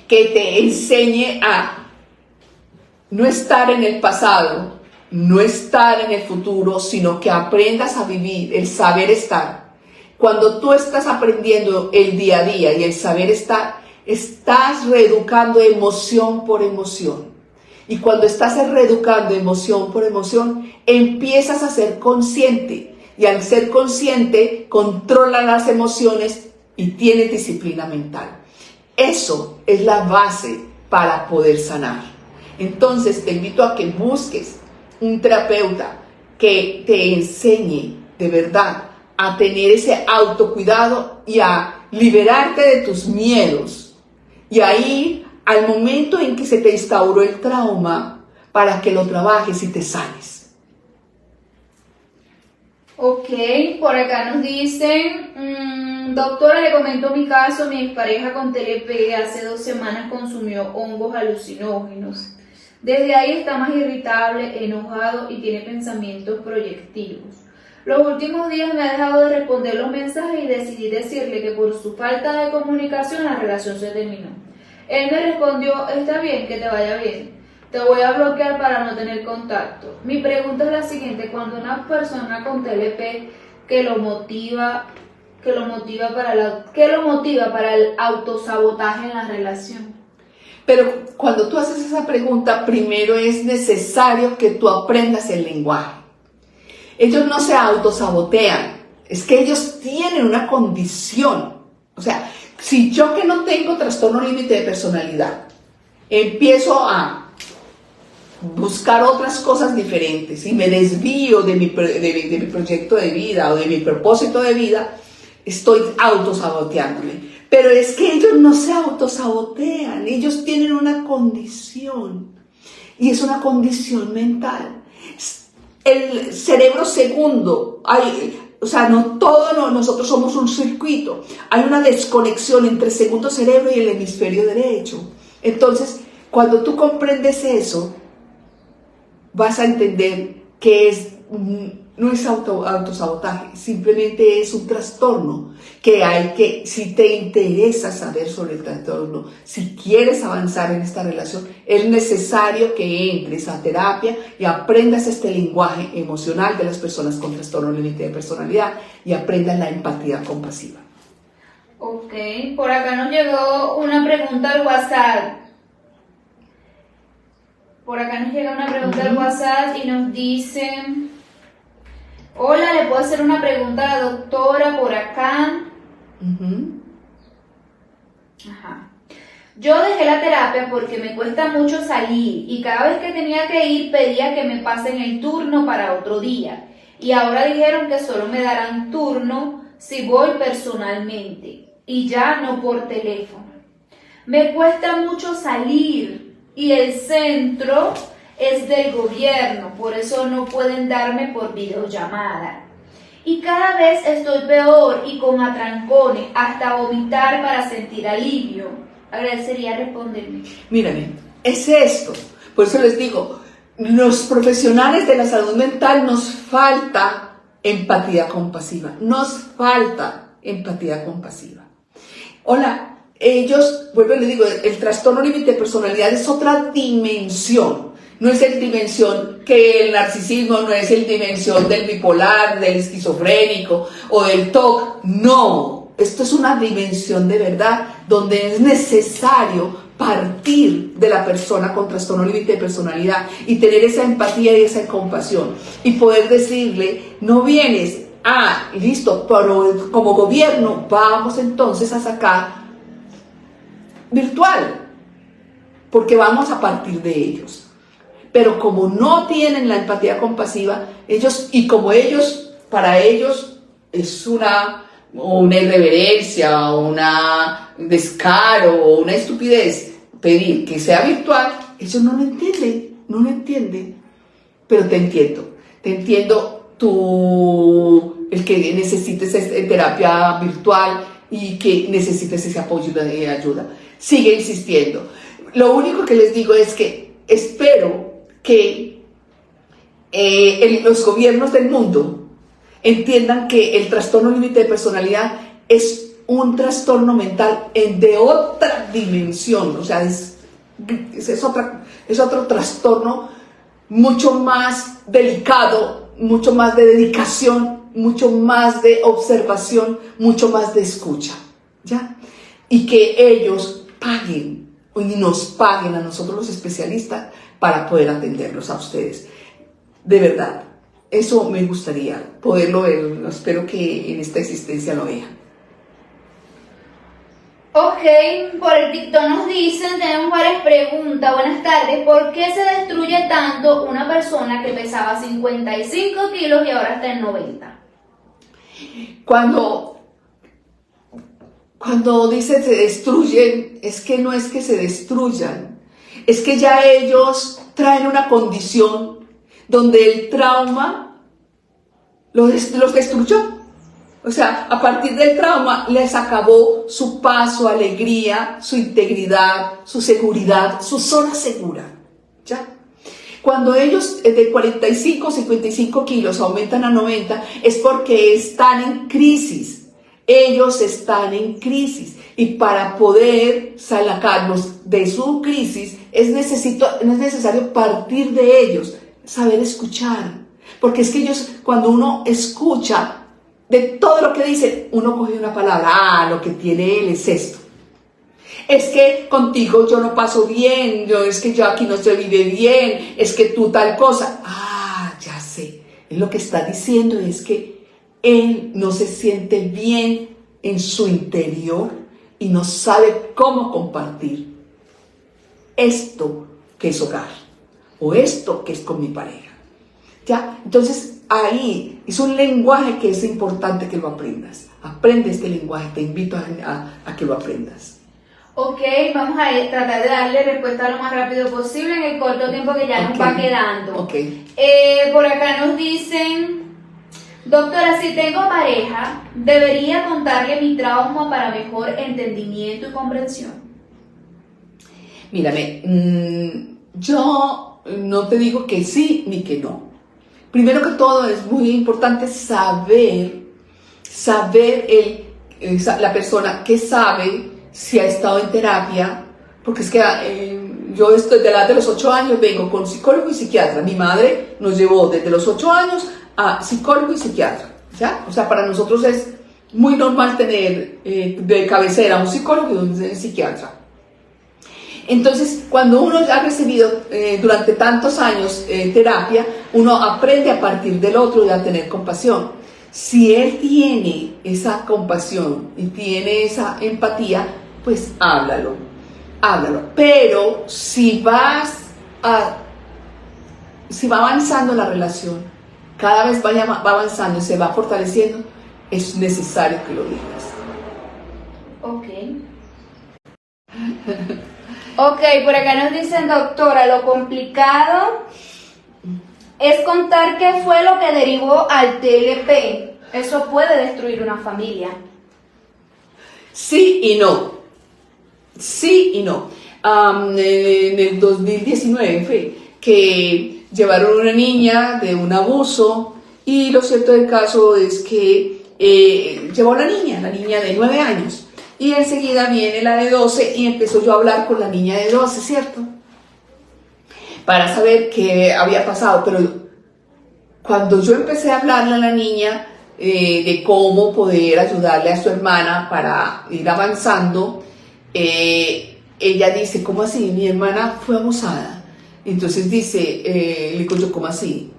que te enseñe a no estar en el pasado, no estar en el futuro, sino que aprendas a vivir el saber estar. Cuando tú estás aprendiendo el día a día y el saber estar, estás reeducando emoción por emoción. Y cuando estás reeducando emoción por emoción, empiezas a ser consciente. Y al ser consciente, controla las emociones y tienes disciplina mental. Eso es la base para poder sanar. Entonces te invito a que busques un terapeuta que te enseñe de verdad a tener ese autocuidado y a liberarte de tus miedos. Y ahí, al momento en que se te instauró el trauma, para que lo trabajes y te sanes. Ok, por acá nos dicen, doctora, le comento mi caso. Mi expareja con TLP hace 2 semanas consumió hongos alucinógenos. Desde ahí está más irritable, enojado y tiene pensamientos proyectivos. Los últimos días me ha dejado de responder los mensajes y decidí decirle que por su falta de comunicación la relación se terminó. Él me respondió, está bien, que te vaya bien. Te voy a bloquear para no tener contacto. Mi pregunta es la siguiente: cuando una persona con TLP que lo motiva para el autosabotaje en la relación. Pero cuando tú haces esa pregunta, primero es necesario que tú aprendas el lenguaje. Ellos no se autosabotean, es que ellos tienen una condición. O sea, si yo que no tengo trastorno límite de personalidad, empiezo a buscar otras cosas diferentes y me desvío de mi proyecto de vida o de mi propósito de vida, estoy autosaboteándome. Pero es que ellos no se autosabotean, ellos tienen una condición y es una condición mental. El cerebro segundo, nosotros somos un circuito, hay una desconexión entre el segundo cerebro y el hemisferio derecho. Entonces, cuando tú comprendes eso, vas a entender que no es autosabotaje, simplemente es un trastorno que si te interesa saber sobre el trastorno, si quieres avanzar en esta relación, es necesario que entres a terapia y aprendas este lenguaje emocional de las personas con trastorno límite de personalidad y aprendas la empatía compasiva. Ok, por acá nos llegó una pregunta al WhatsApp. Al WhatsApp y nos dicen: hola, ¿le puedo hacer una pregunta a la doctora por acá? Ajá. Yo dejé la terapia porque me cuesta mucho salir y cada vez que tenía que ir pedía que me pasen el turno para otro día. Y ahora dijeron que solo me darán turno si voy personalmente y ya no por teléfono. Me cuesta mucho salir y el centro es del gobierno, por eso no pueden darme por videollamada. Y cada vez estoy peor y con atrancones, hasta vomitar para sentir alivio. Agradecería responderme. Mírame, es esto. Por eso les digo, los profesionales de la salud mental nos falta empatía compasiva. Hola. Ellos, vuelvo y les digo, el trastorno límite de personalidad es otra dimensión. No es el dimensión que el narcisismo, no es el dimensión del bipolar, del esquizofrénico o del TOC. No, esto es una dimensión de verdad donde es necesario partir de la persona con trastorno límite de personalidad y tener esa empatía y esa compasión y poder decirle: no vienes, listo, pero como gobierno vamos entonces a sacar virtual, porque vamos a partir de ellos. Pero como no tienen la empatía compasiva, para ellos es una irreverencia, o una descaro, o una estupidez pedir que sea virtual, ellos no lo entienden. Pero te entiendo tú, el que necesites terapia virtual y que necesites ese apoyo y ayuda. Sigue insistiendo. Lo único que les digo es que espero que los gobiernos del mundo entiendan que el trastorno límite de personalidad es un trastorno mental de otra dimensión. O sea, es otro trastorno mucho más delicado, mucho más de dedicación, mucho más de observación, mucho más de escucha, ¿ya? Y que ellos paguen y nos paguen a nosotros los especialistas para poder atenderlos a ustedes. De verdad, eso me gustaría poderlo ver. Espero que en esta existencia lo vean. Ok, por el TikTok nos dicen, tenemos varias preguntas. Buenas tardes. ¿Por qué se destruye tanto una persona que pesaba 55 kilos y ahora está en 90? Cuando dice se destruyen, es que no es que se destruyan, es que ya ellos traen una condición donde el trauma los destruyó. O sea, a partir del trauma les acabó su paz, su alegría, su integridad, su seguridad, su zona segura, ¿ya? Cuando ellos de 45 o 55 kilos aumentan a 90 es porque están en crisis. Ellos están en crisis y para poder sacarlos de su crisis es necesario partir de ellos, saber escuchar. Porque es que ellos, cuando uno escucha de todo lo que dicen, uno coge una palabra, lo que tiene él es esto. Es que contigo yo no paso bien, es que yo aquí no se vive bien, es que tú tal cosa. Ya sé. Él lo que está diciendo es que él no se siente bien en su interior y no sabe cómo compartir esto que es hogar o esto que es con mi pareja. ¿Ya? Entonces ahí es un lenguaje que es importante que lo aprendas. Aprende este lenguaje, te invito a que lo aprendas. Ok, vamos a tratar de darle respuesta lo más rápido posible en el corto tiempo que ya nos va quedando. Okay. Por acá nos dicen, doctora, si tengo pareja, ¿debería contarle mi trauma para mejor entendimiento y comprensión? Mírame, yo no te digo que sí ni que no. Primero que todo es muy importante saber la persona que sabe si ha estado en terapia, porque es que yo estoy de la edad de los 8 años, vengo con psicólogo y psiquiatra. Mi madre nos llevó desde los 8 años a psicólogo y psiquiatra, ¿ya? O sea, para nosotros es muy normal tener de cabecera un psicólogo y un psiquiatra. Entonces, cuando uno ha recibido durante tantos años terapia, uno aprende a partir del otro y a tener compasión. Si él tiene esa compasión y tiene esa empatía, pues háblalo. Pero si va avanzando la relación, cada vez va avanzando y se va fortaleciendo, es necesario que lo digas. Ok, por acá nos dicen, doctora, lo complicado es contar qué fue lo que derivó al TLP. Eso puede destruir una familia. Sí y no. En el 2019 fue que llevaron a una niña de un abuso y lo cierto del caso es que llevó a la niña de 9 años. Y enseguida viene la de 12 y empezó yo a hablar con la niña de 12, ¿cierto? Para saber qué había pasado. Pero cuando yo empecé a hablarle a la niña de cómo poder ayudarle a su hermana para ir avanzando, ella dice, ¿cómo así? Mi hermana fue abusada. Entonces dice, le digo yo, ¿cómo así?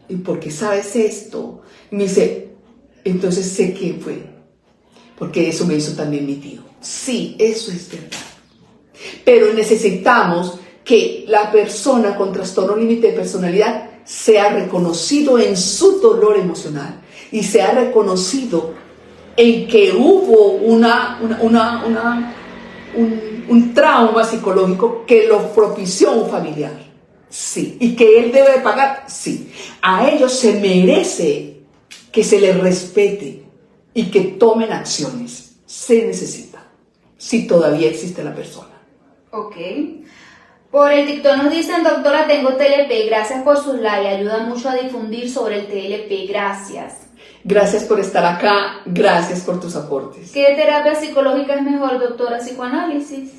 ¿Y por qué sabes esto? Y me dice, entonces sé qué fue. Porque eso me hizo también mi tío. Sí, eso es verdad. Pero necesitamos que la persona con trastorno límite de personalidad sea reconocido en su dolor emocional y sea reconocido en que hubo un trauma psicológico que lo propició un familiar. Sí. Y que él debe pagar. Sí. A ellos se merece que se les respete y que tomen acciones. Se necesita, si todavía existe la persona. Ok. Por el TikTok nos dicen, doctora, tengo TLP, gracias por sus likes, ayuda mucho a difundir sobre el TLP, gracias. Gracias por estar acá, gracias por tus aportes. ¿Qué terapia psicológica es mejor, doctora? ¿Psicoanálisis?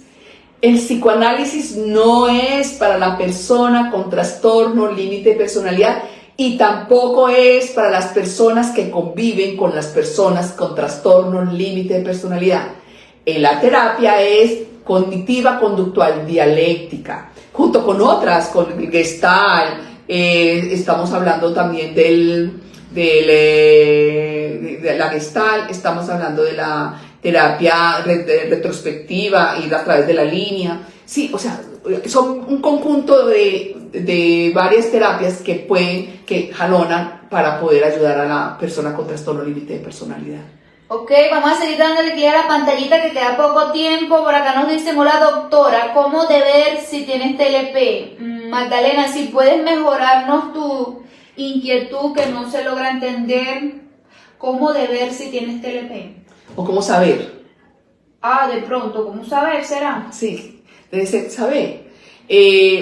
El psicoanálisis no es para la persona con trastorno límite de personalidad y tampoco es para las personas que conviven con las personas con trastorno límite de personalidad. La terapia es cognitiva, conductual, dialéctica, junto con otras, con Gestalt, estamos hablando también de la Gestalt, estamos hablando de la terapia retrospectiva y a través de la línea. Sí, o sea, son un conjunto de varias terapias que jalonan para poder ayudar a la persona con trastorno límite de personalidad. Ok, vamos a seguir dándole clic a la pantallita que queda poco tiempo. Por acá nos dicen, hola doctora, ¿cómo de ver si tienes TLP? Magdalena, si puedes mejorarnos tu inquietud que no se logra entender, ¿cómo de ver si tienes TLP? ¿O cómo saber? De pronto, ¿cómo saber será? Sí, debe ser saber.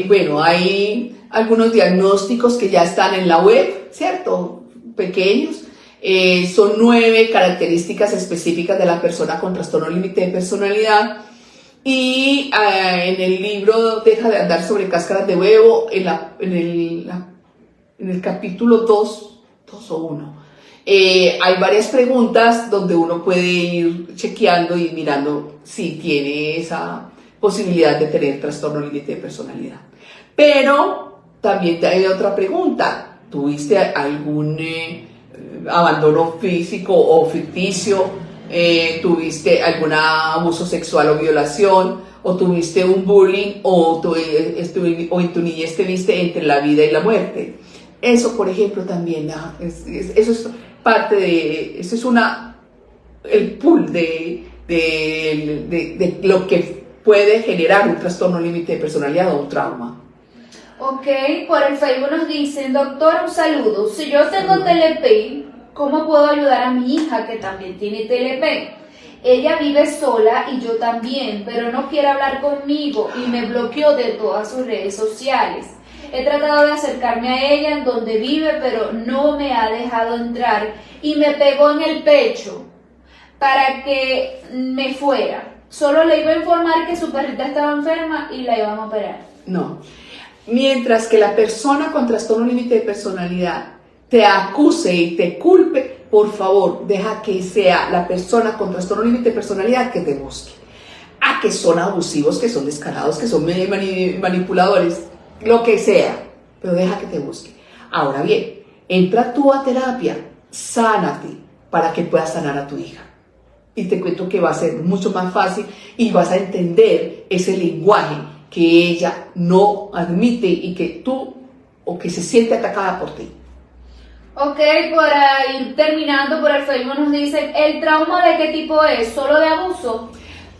Bueno, hay algunos diagnósticos que ya están en la web, ¿cierto? Pequeños. Son 9 características específicas de la persona con trastorno límite de personalidad. Y en el libro Deja de andar sobre cáscaras de huevo, en el capítulo 2 o 1, hay varias preguntas donde uno puede ir chequeando y mirando si tiene esa posibilidad de tener trastorno límite de personalidad. Pero también hay otra pregunta. ¿Tuviste algún abandono físico o ficticio? ¿Tuviste algún abuso sexual o violación? ¿O tuviste un bullying? ¿O en tu niñez te viste entre la vida y la muerte? Eso, por ejemplo, también, eso es parte de, eso es el pool de lo que puede generar un trastorno límite de personalidad o un trauma. Ok, por el Facebook nos dicen, doctora, un saludo. Si yo tengo TLP, ¿cómo puedo ayudar a mi hija que también tiene TLP? Ella vive sola y yo también, pero no quiere hablar conmigo y me bloqueó de todas sus redes sociales. He tratado de acercarme a ella en donde vive, pero no me ha dejado entrar y me pegó en el pecho para que me fuera. Solo le iba a informar que su perrita estaba enferma y la iban a operar. No. Mientras que la persona con trastorno límite de personalidad te acuse y te culpe, por favor, deja que sea la persona con trastorno límite de personalidad que te busque. A que son abusivos, que son descarados, que son manipuladores, lo que sea, pero deja que te busque. Ahora bien, entra tú a terapia, sánate para que puedas sanar a tu hija. Y te cuento que va a ser mucho más fácil y vas a entender ese lenguaje que ella no admite y que tú, o que se siente atacada por ti. Ok, para ir terminando, por el Facebook nos dicen, ¿el trauma de qué tipo es? ¿Solo de abuso?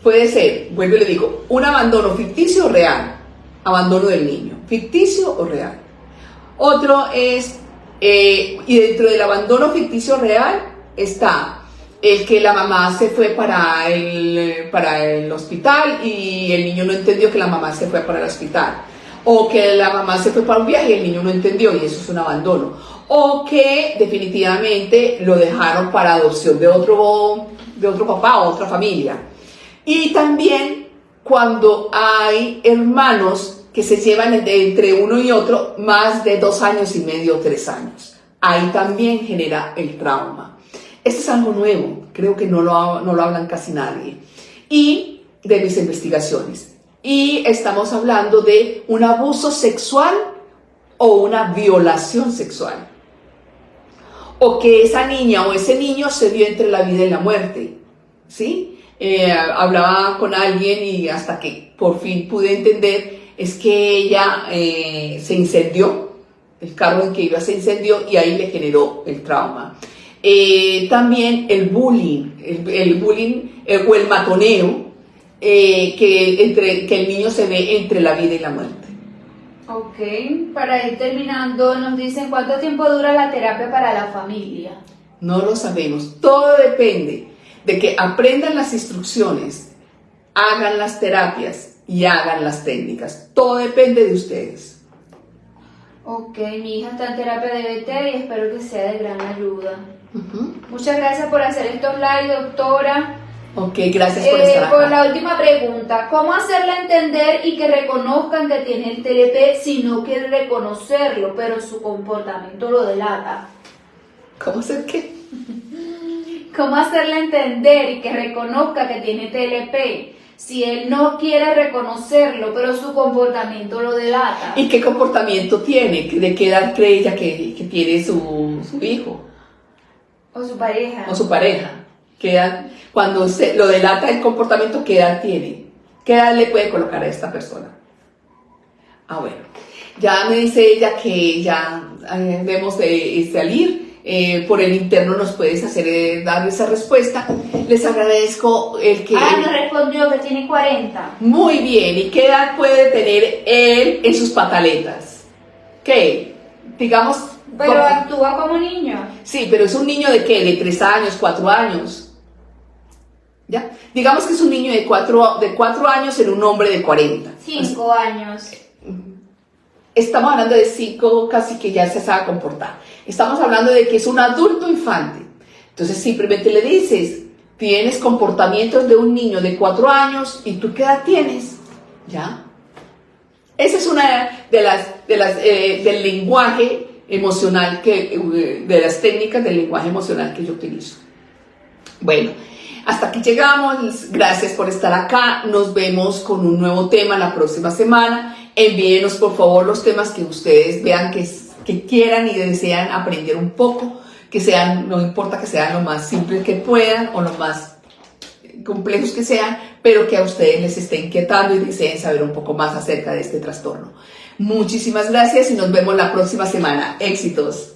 Puede ser, vuelvo y le digo, un abandono ficticio o real, abandono del niño, ficticio o real. Otro es, y dentro del abandono ficticio real está el que la mamá se fue para el hospital y el niño no entendió que la mamá se fue para el hospital. O que la mamá se fue para un viaje y el niño no entendió y eso es un abandono. O que definitivamente lo dejaron para adopción de otro papá o otra familia. Y también cuando hay hermanos que se llevan entre uno y otro más de 2 años y medio o 3 años. Ahí también genera el trauma. Esto es algo nuevo, creo que no lo hablan casi nadie. Y de mis investigaciones. Y estamos hablando de un abuso sexual o una violación sexual. O que esa niña o ese niño se vio entre la vida y la muerte. ¿Sí? Hablaba con alguien y hasta que por fin pude entender, es que ella se incendió, el carro en que iba se incendió y ahí le generó el trauma. También el bullying o el matoneo, que el niño se ve entre la vida y la muerte. Ok, para ir terminando, nos dicen ¿cuánto tiempo dura la terapia para la familia? No lo sabemos, todo depende de que aprendan las instrucciones, hagan las terapias y hagan las técnicas. Todo depende de ustedes. Ok, mi hija está en terapia de BT y espero que sea de gran ayuda. Uh-huh. Muchas gracias por hacer estos live, doctora. Ok, gracias por estar acá. Por la última pregunta, ¿cómo hacerle entender y que reconozcan que tiene el TLP si no quiere reconocerlo, pero su comportamiento lo delata? ¿Cómo hacer qué? ¿Cómo hacerle entender y que reconozca que tiene TLP si él no quiere reconocerlo, pero su comportamiento lo delata? ¿Y qué comportamiento tiene? ¿De qué edad cree ella que tiene su hijo? O su pareja. O su pareja. ¿Qué edad? Cuando lo delata el comportamiento, ¿qué edad tiene? ¿Qué edad le puede colocar a esta persona? Ah, bueno. Ya me dice ella que ya debemos de salir. Por el interno nos puedes dar esa respuesta. Les agradezco el que... nos respondió que tiene 40. Muy bien. ¿Y qué edad puede tener él en sus pataletas? ¿Qué? Digamos... Pero actúa como niño. Sí, pero es un niño de ¿qué? De 3 años, 4 años. ¿Ya? Digamos que es un niño de 4 años en un hombre de 40. 5 años. Estamos hablando de 5, casi que ya se sabe comportar. Estamos hablando de que es un adulto infante. Entonces simplemente le dices, tienes comportamientos de un niño de 4 años y tú ¿qué edad tienes? ¿Ya? Esa es una del lenguaje emocional, de las técnicas del lenguaje emocional que yo utilizo. Bueno, hasta aquí llegamos. Gracias por estar acá. Nos vemos con un nuevo tema la próxima semana. Envíenos por favor los temas que ustedes vean que que quieran y desean aprender un poco, que sean, no importa que sean lo más simples que puedan o lo más complejos que sean, pero que a ustedes les esté inquietando y deseen saber un poco más acerca de este trastorno. Muchísimas gracias y nos vemos la próxima semana. Éxitos.